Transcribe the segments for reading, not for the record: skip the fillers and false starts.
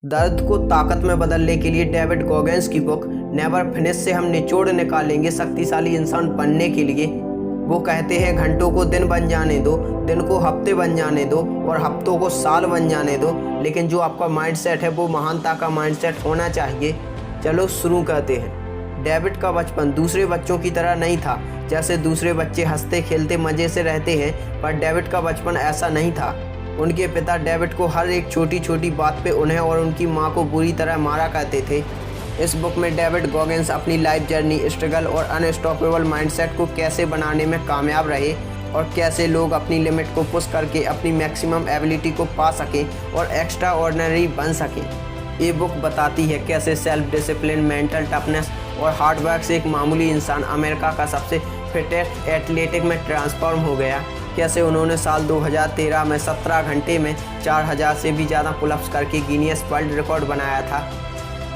दर्द को ताकत में बदलने के लिए डेविड गॉगेंस की बुक नेवर फिनिश से हम निचोड़ निकालेंगे शक्तिशाली इंसान बनने के लिए। वो कहते हैं घंटों को दिन बन जाने दो, दिन को हफ्ते बन जाने दो और हफ्तों को साल बन जाने दो, लेकिन जो आपका माइंडसेट है वो महानता का माइंडसेट होना चाहिए। चलो शुरू करते हैं। डेविड का बचपन दूसरे बच्चों की तरह नहीं था। जैसे दूसरे बच्चे हंसते खेलते मज़े से रहते हैं, पर डेविड का बचपन ऐसा नहीं था। उनके पिता डेविड को हर एक छोटी छोटी बात पे उन्हें और उनकी माँ को बुरी तरह मारा करते थे। इस बुक में डेविड गॉगेंस अपनी लाइफ जर्नी, स्ट्रगल और अनस्टॉपेबल माइंडसेट को कैसे बनाने में कामयाब रहे और कैसे लोग अपनी लिमिट को पुश करके अपनी मैक्सिमम एबिलिटी को पा सकें और एक्स्ट्रा ऑर्डिनरी बन सकें। ये बुक बताती है कैसे सेल्फ डिसिप्लिन, मेंटल टफनेस और हार्डवर्क से एक मामूली इंसान अमेरिका का सबसे फिटेस्ट एथलेटिक में ट्रांसफॉर्म हो गया। कैसे उन्होंने साल 2013 में 17 घंटे में 4000 से भी ज़्यादा पुलअप्स करके गिनीज वर्ल्ड रिकॉर्ड बनाया था।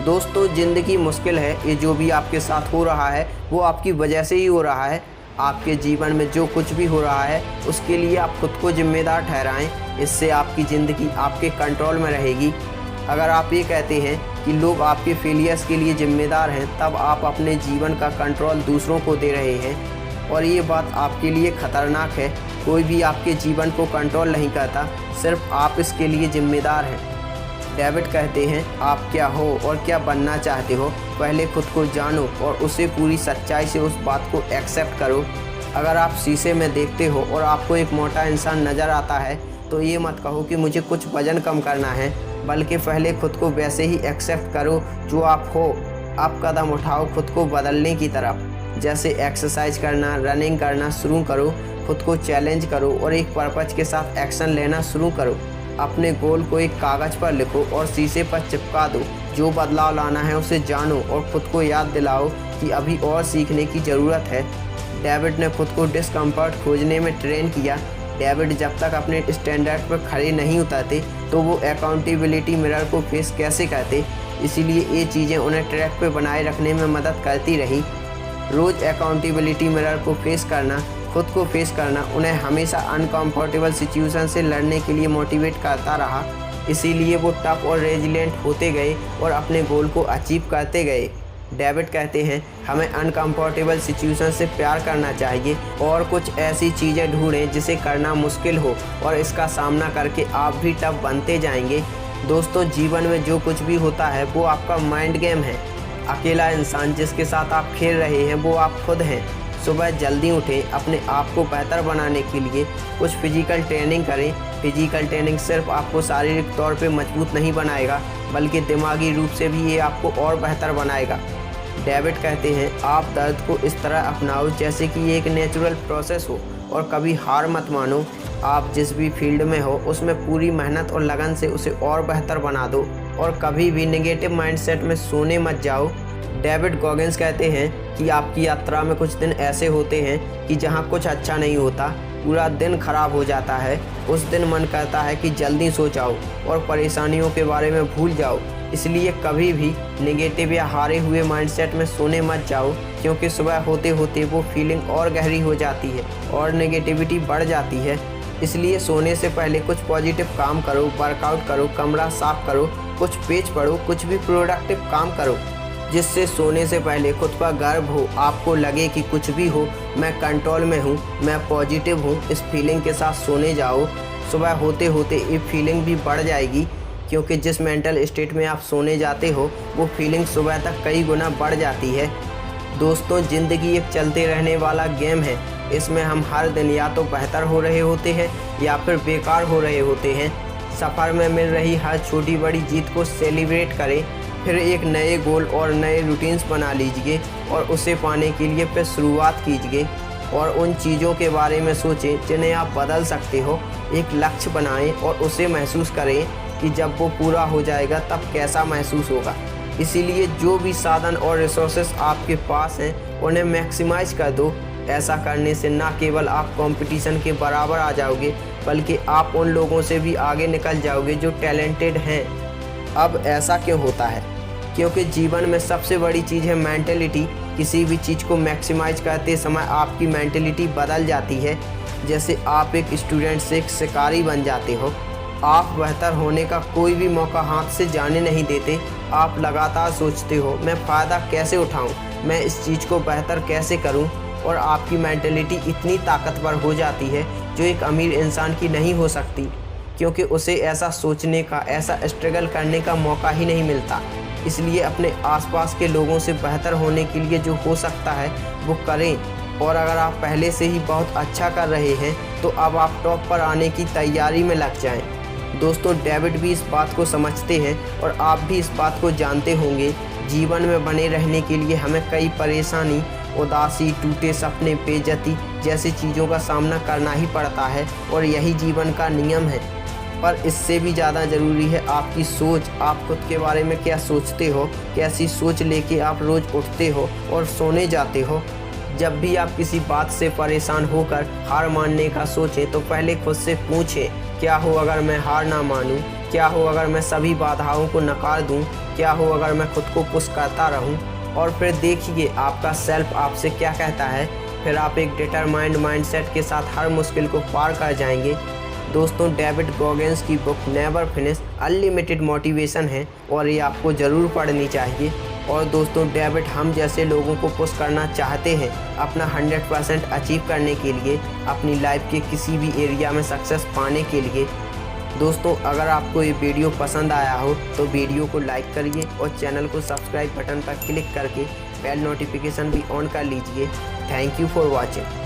दोस्तों, ज़िंदगी मुश्किल है। ये जो भी आपके साथ हो रहा है वो आपकी वजह से ही हो रहा है। आपके जीवन में जो कुछ भी हो रहा है उसके लिए आप खुद को जिम्मेदार ठहराएं। इससे आपकी ज़िंदगी आपके कंट्रोल में रहेगी। अगर आप ये कहते हैं कि लोग आपके फेलियर्स के लिए जिम्मेदार हैं, तब आप अपने जीवन का कंट्रोल दूसरों को दे रहे हैं और ये बात आपके लिए ख़तरनाक है। कोई भी आपके जीवन को कंट्रोल नहीं करता, सिर्फ आप इसके लिए जिम्मेदार हैं। डेविड कहते हैं, आप क्या हो और क्या बनना चाहते हो, पहले खुद को जानो और उसे पूरी सच्चाई से उस बात को एक्सेप्ट करो। अगर आप शीशे में देखते हो और आपको एक मोटा इंसान नज़र आता है, तो ये मत कहो कि मुझे कुछ वज़न कम करना है, बल्कि पहले खुद को वैसे ही एक्सेप्ट करो जो आप हो। आप कदम उठाओ खुद को बदलने की तरफ। जैसे एक्सरसाइज करना, रनिंग करना शुरू करो, खुद को चैलेंज करो और एक पर्पज के साथ एक्शन लेना शुरू करो। अपने गोल को एक कागज़ पर लिखो और शीशे पर चिपका दो। जो बदलाव लाना है उसे जानो और खुद को याद दिलाओ कि अभी और सीखने की ज़रूरत है। डेविड ने खुद को डिस्कम्फर्ट खोजने में ट्रेन किया। डेविड जब तक अपने स्टैंडर्ड पर खड़े नहीं उतरते तो वो अकाउंटेबिलिटी मिरर को फेस कैसे करते। इसीलिए ये चीज़ें उन्हें ट्रैक पे बनाए रखने में मदद करती रही। रोज़ अकाउंटेबिलिटी मिरर को फेस करना, खुद को फेस करना उन्हें हमेशा अनकंफर्टेबल सिचुएशन से लड़ने के लिए मोटिवेट करता रहा। इसीलिए वो टफ और रेजिलिएंट होते गए और अपने गोल को अचीव करते गए। डेविड कहते हैं, हमें अनकंफर्टेबल सिचुएशन से प्यार करना चाहिए और कुछ ऐसी चीज़ें ढूंढें जिसे करना मुश्किल हो और इसका सामना करके आप भी टफ बनते जाएंगे। दोस्तों, जीवन में जो कुछ भी होता है वो आपका माइंड गेम है। अकेला इंसान जिसके साथ आप खेल रहे हैं वो आप खुद हैं। सुबह जल्दी उठें, अपने आप को बेहतर बनाने के लिए कुछ फिजिकल ट्रेनिंग करें। फिजिकल ट्रेनिंग सिर्फ आपको शारीरिक तौर पे मजबूत नहीं बनाएगा, बल्कि दिमागी रूप से भी ये आपको और बेहतर बनाएगा। डेविड कहते हैं, आप दर्द को इस तरह अपनाओ जैसे कि ये एक नेचुरल प्रोसेस हो और कभी हार मत मानो। आप जिस भी फील्ड में हो उसमें पूरी मेहनत और लगन से उसे और बेहतर बना दो और कभी भी नेगेटिव माइंडसेट में सोने मत जाओ। डेविड गॉगेंस कहते हैं कि आपकी यात्रा में कुछ दिन ऐसे होते हैं कि जहां कुछ अच्छा नहीं होता, पूरा दिन खराब हो जाता है। उस दिन मन करता है कि जल्दी सो जाओ और परेशानियों के बारे में भूल जाओ। इसलिए कभी भी नेगेटिव या हारे हुए माइंडसेट में सोने मत जाओ, क्योंकि सुबह होते होते वो फीलिंग और गहरी हो जाती है और नेगेटिविटी बढ़ जाती है। इसलिए सोने से पहले कुछ पॉजिटिव काम करो, वर्कआउट करो, कमरा साफ करो, कुछ पेज पढ़ो, कुछ भी प्रोडक्टिव काम करो, जिससे सोने से पहले खुद पर गर्व हो। आपको लगे कि कुछ भी हो, मैं कंट्रोल में हूँ, मैं पॉजिटिव हूँ। इस फीलिंग के साथ सोने जाओ। सुबह होते होते ये फीलिंग भी बढ़ जाएगी, क्योंकि जिस मेंटल स्टेट में आप सोने जाते हो वो फीलिंग सुबह तक कई गुना बढ़ जाती है। दोस्तों, ज़िंदगी एक चलते रहने वाला गेम है। इसमें हम हर दिन या तो बेहतर हो रहे होते हैं या फिर बेकार हो रहे होते हैं। सफ़र में मिल रही हर छोटी बड़ी जीत को सेलिब्रेट करें, फिर एक नए गोल और नए रूटीन्स बना लीजिए और उसे पाने के लिए फिर शुरुआत कीजिए और उन चीज़ों के बारे में सोचें जिन्हें आप बदल सकते हो। एक लक्ष्य बनाएं और उसे महसूस करें कि जब वो पूरा हो जाएगा तब कैसा महसूस होगा। इसीलिए जो भी साधन और रिसोर्सेस आपके पास हैं उन्हें मैक्सिमाइज कर दो। ऐसा करने से न केवल आप कंपटीशन के बराबर आ जाओगे, बल्कि आप उन लोगों से भी आगे निकल जाओगे जो टैलेंटेड हैं। अब ऐसा क्यों होता है? क्योंकि जीवन में सबसे बड़ी चीज़ है मेंटेलिटी। किसी भी चीज़ को मैक्सिमाइज करते समय आपकी मेंटेलिटी बदल जाती है। जैसे आप एक स्टूडेंट से एक शिकारी बन जाते हो। आप बेहतर होने का कोई भी मौका हाथ से जाने नहीं देते। आप लगातार सोचते हो मैं फ़ायदा कैसे उठाऊं, मैं इस चीज़ को बेहतर कैसे करूं, और आपकी मेंटलिटी इतनी ताकतवर हो जाती है जो एक अमीर इंसान की नहीं हो सकती, क्योंकि उसे ऐसा सोचने का, ऐसा स्ट्रगल करने का मौका ही नहीं मिलता। इसलिए अपने आसपास के लोगों से बेहतर होने के लिए जो हो सकता है वो करें। और अगर आप पहले से ही बहुत अच्छा कर रहे हैं तो अब आप टॉप पर आने की तैयारी में लग जाएं। दोस्तों, डेविड भी इस बात को समझते हैं और आप भी इस बात को जानते होंगे। जीवन में बने रहने के लिए हमें कई परेशानी, उदासी, टूटे सपने, बेइज्जती जैसी चीज़ों का सामना करना ही पड़ता है और यही जीवन का नियम है। पर इससे भी ज़्यादा ज़रूरी है आपकी सोच। आप खुद के बारे में क्या सोचते हो, कैसी सोच लेके आप रोज़ उठते हो और सोने जाते हो। जब भी आप किसी बात से परेशान होकर हार मानने का सोचें तो पहले खुद से पूछें, क्या हो अगर मैं हार ना मानूं, क्या हो अगर मैं सभी बाधाओं को नकार दूं, क्या हो अगर मैं खुद को पुश करता रहूं। और फिर देखिए आपका सेल्फ आपसे क्या कहता है। फिर आप एक डिटरमाइंड माइंडसेट के साथ हर मुश्किल को पार कर जाएंगे। दोस्तों, डेविड गॉगेंस की book never finish unlimited motivation है और ये आपको ज़रूर पढ़नी चाहिए। और दोस्तों, डेविड हम जैसे लोगों को पुश करना चाहते हैं अपना 100% अचीव करने के लिए, अपनी लाइफ के किसी भी एरिया में सक्सेस पाने के लिए। दोस्तों, अगर आपको ये वीडियो पसंद आया हो तो वीडियो को लाइक करिए और चैनल को सब्सक्राइब बटन पर क्लिक करके बेल नोटिफिकेशन भी ऑन कर लीजिए। Thank you for watching.